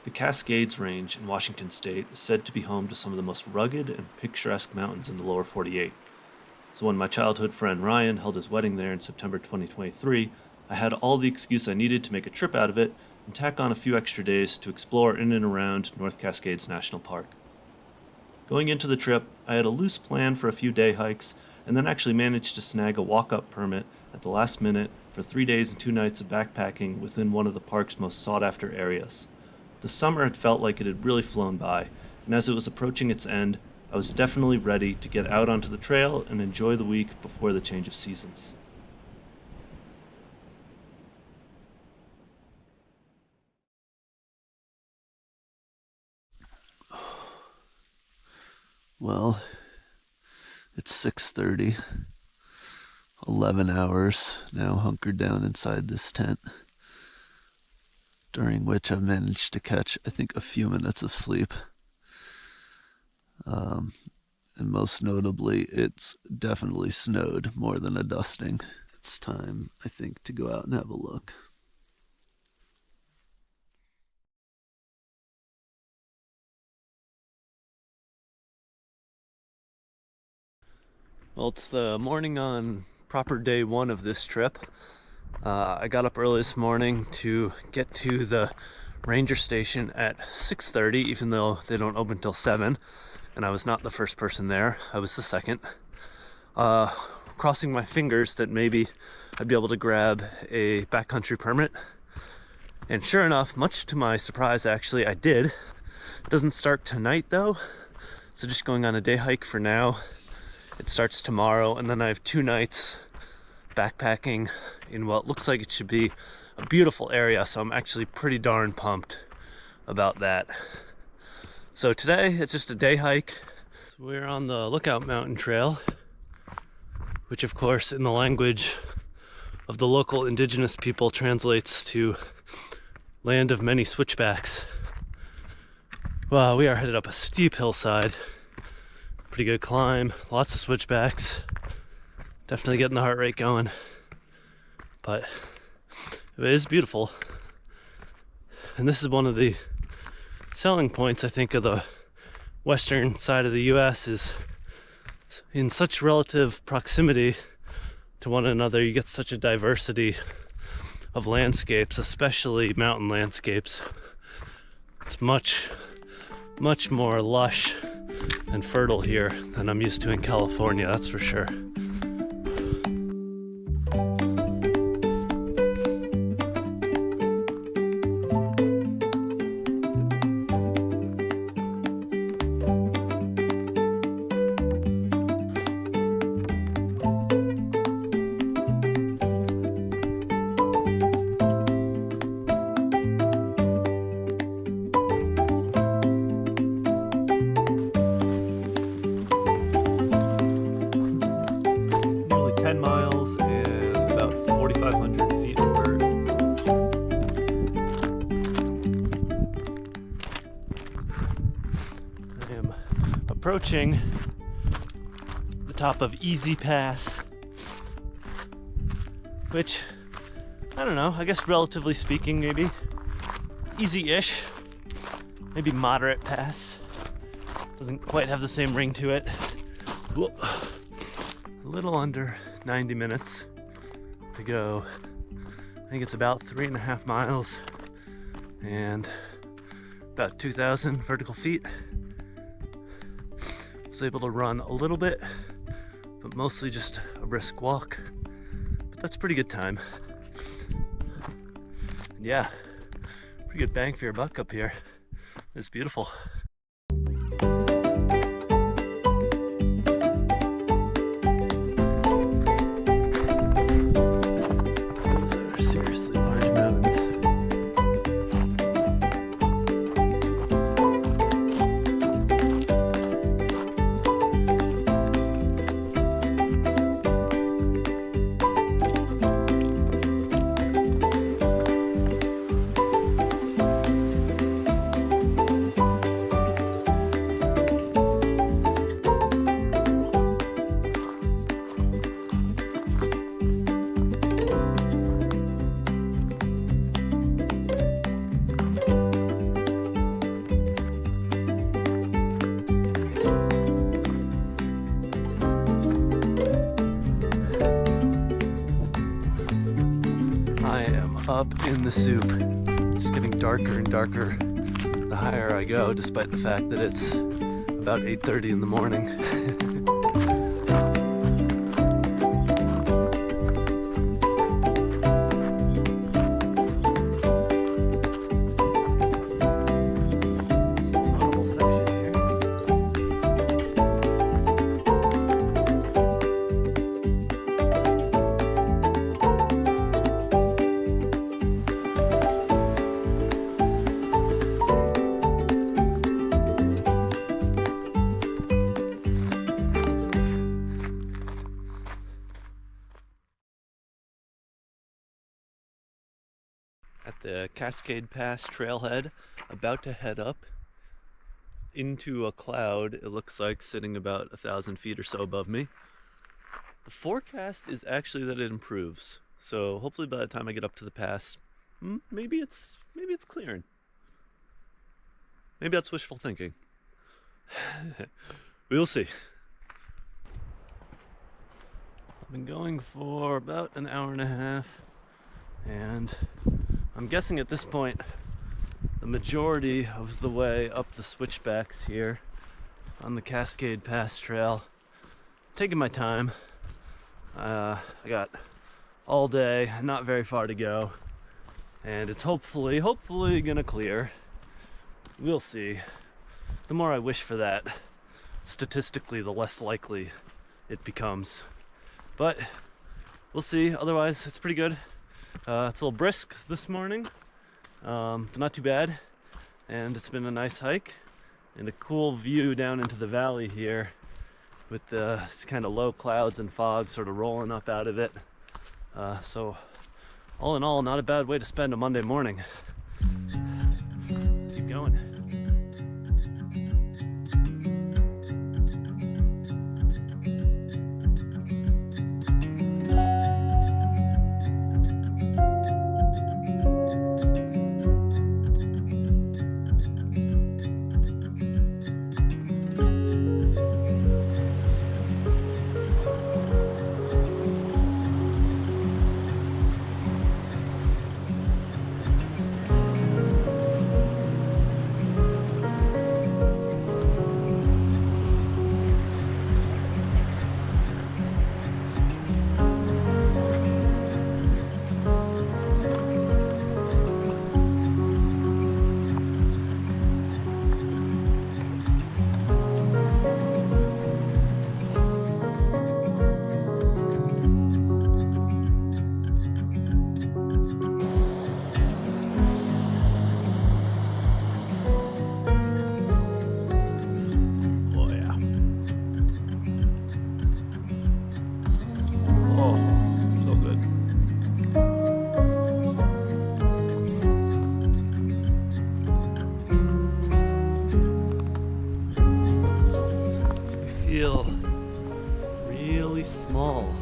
The Cascades Range in Washington state is said to be home to some of the most rugged and picturesque mountains in the lower 48. So when my childhood friend Ryan held his wedding there in September 2023, I had all the excuse I needed to make a trip out of it and tack on a few extra days to explore in and around North Cascades National Park. Going into the trip, I had a loose plan for a few day hikes and then actually managed to snag a walk-up permit at the last minute for 3 days and 2 nights of backpacking within one of the park's most sought-after areas. The summer had felt like it had really flown by, and as it was approaching its end, I was definitely ready to get out onto the trail and enjoy the week before the change of seasons. Well, it's 6:30, 11 hours now hunkered down inside this tent, during which I've managed to catch, I think, a few minutes of sleep. And most notably, it's definitely snowed more than a dusting. It's time, I think, to go out and have a look. Well, it's the morning on proper day one of this trip. I got up early this morning to get to the ranger station at 6:30, even though they don't open till 7, and I was not the first person there. I was the second. Crossing my fingers that maybe I'd be able to grab a backcountry permit. And sure enough, much to my surprise, actually, I did. It doesn't start tonight though, so just going on a day hike for now. It starts tomorrow, and then I have 2 nights backpacking in what looks like it should be a beautiful area, so I'm actually pretty darn pumped about that. So today, it's just a day hike. So we're on the Lookout Mountain Trail, which of course, in the language of the local indigenous people, translates to land of many switchbacks. Well, we are headed up a steep hillside. Pretty good climb, lots of switchbacks. Definitely getting the heart rate going. But it is beautiful. And this is one of the selling points, I think, of the western side of the US, is in such relative proximity to one another, you get such a diversity of landscapes, especially mountain landscapes. It's much more lush and fertile here than I'm used to in California, that's for sure. Approaching the top of Easy Pass, which, I don't know, I guess relatively speaking, maybe easy-ish, maybe moderate pass. Doesn't quite have the same ring to it. A little under 90 minutes to go. I think it's about 3.5 miles and about 2,000 vertical feet. Was able to run a little bit, but mostly just a brisk walk. But that's a pretty good time. And yeah, pretty good bang for your buck up here. It's beautiful. up in the soup. Just getting darker and darker the higher I go, despite the fact that it's about 8:30 in the morning. At the Cascade Pass Trailhead, about to head up into a cloud, it looks like, sitting about 1,000 feet or so above me. The forecast is actually that it improves, so hopefully by the time I get up to the pass, maybe it's clearing. Maybe that's wishful thinking. We'll see. I've been going for about an hour and a half, and I'm guessing at this point the majority of the way up the switchbacks here on the Cascade Pass Trail. Taking my time. I got all day, not very far to go, and it's hopefully gonna clear. We'll see. The more I wish for that, statistically the less likely it becomes. But we'll see. Otherwise, it's pretty good. It's a little brisk this morning, but not too bad, and it's been a nice hike and a cool view down into the valley here with the kind of low clouds and fog sort of rolling up out of it. So all in all, not a bad way to spend a Monday morning. Keep going. Feel really small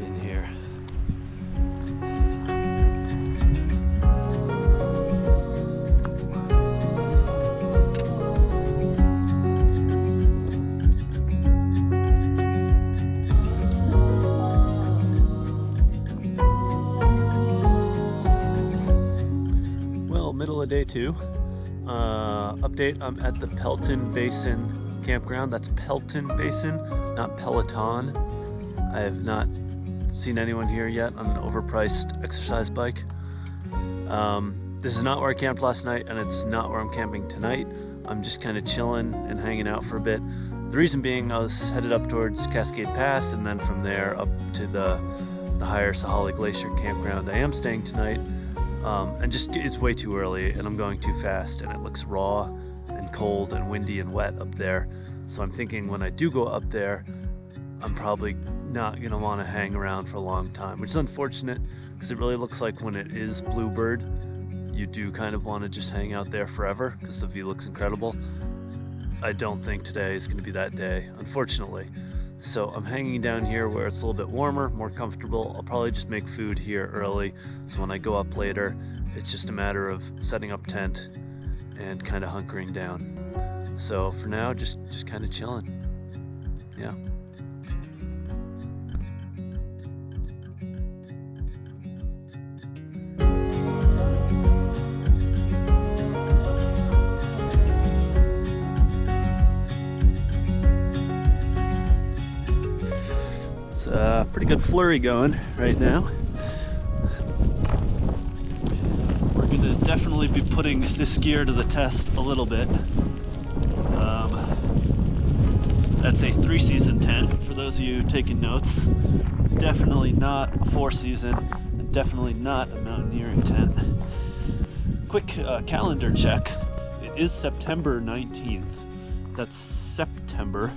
in here. Well, middle of day 2. Update, I'm at the Pelton Basin campground. That's Pelton Basin, not Peloton. I have not seen anyone here yet on an overpriced exercise bike. This is not where I camped last night, and it's not where I'm camping tonight. I'm just kind of chilling and hanging out for a bit. The reason being, I was headed up towards Cascade Pass, and then from there up to the higher Sahale Glacier campground. I am staying tonight, and just it's way too early, and I'm going too fast, and it looks raw and cold and windy and wet up there. So I'm thinking when I do go up there, I'm probably not gonna want to hang around for a long time, which is unfortunate because it really looks like when it is Bluebird, you do kind of want to just hang out there forever because the view looks incredible. I don't think today is going to be that day, unfortunately. So I'm hanging down here where it's a little bit warmer, more comfortable. I'll probably just make food here early, so when I go up later, it's just a matter of setting up tent and kind of hunkering down. So for now, just kind of chilling. Yeah. Pretty good flurry going right now. We're gonna definitely be putting this gear to the test a little bit. That's a 3-season tent for those of you taking notes. Definitely not a 4-season, and definitely not a mountaineering tent. Quick calendar check. It is September 19th. That's September.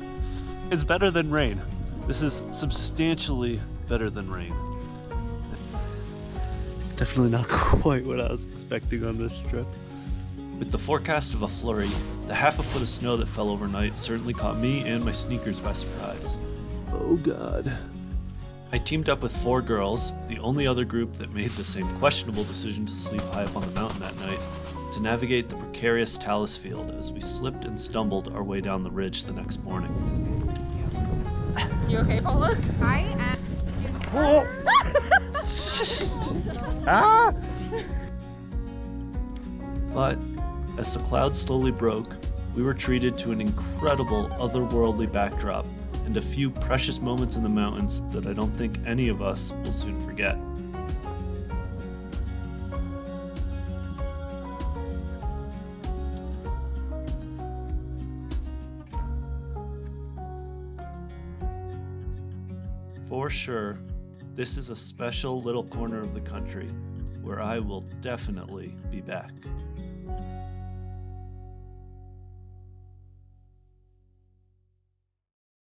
It's better than rain. This is substantially better than rain. Definitely not quite what I was expecting on this trip. With the forecast of a flurry, the half a foot of snow that fell overnight certainly caught me and my sneakers by surprise. Oh God. I teamed up with 4 girls, the only other group that made the same questionable decision to sleep high up on the mountain that night, to navigate the precarious talus field as we slipped and stumbled our way down the ridge the next morning. You okay, Paula? I am. Ah! But as the clouds slowly broke, we were treated to an incredible otherworldly backdrop and a few precious moments in the mountains that I don't think any of us will soon forget. For sure, this is a special little corner of the country where I will definitely be back.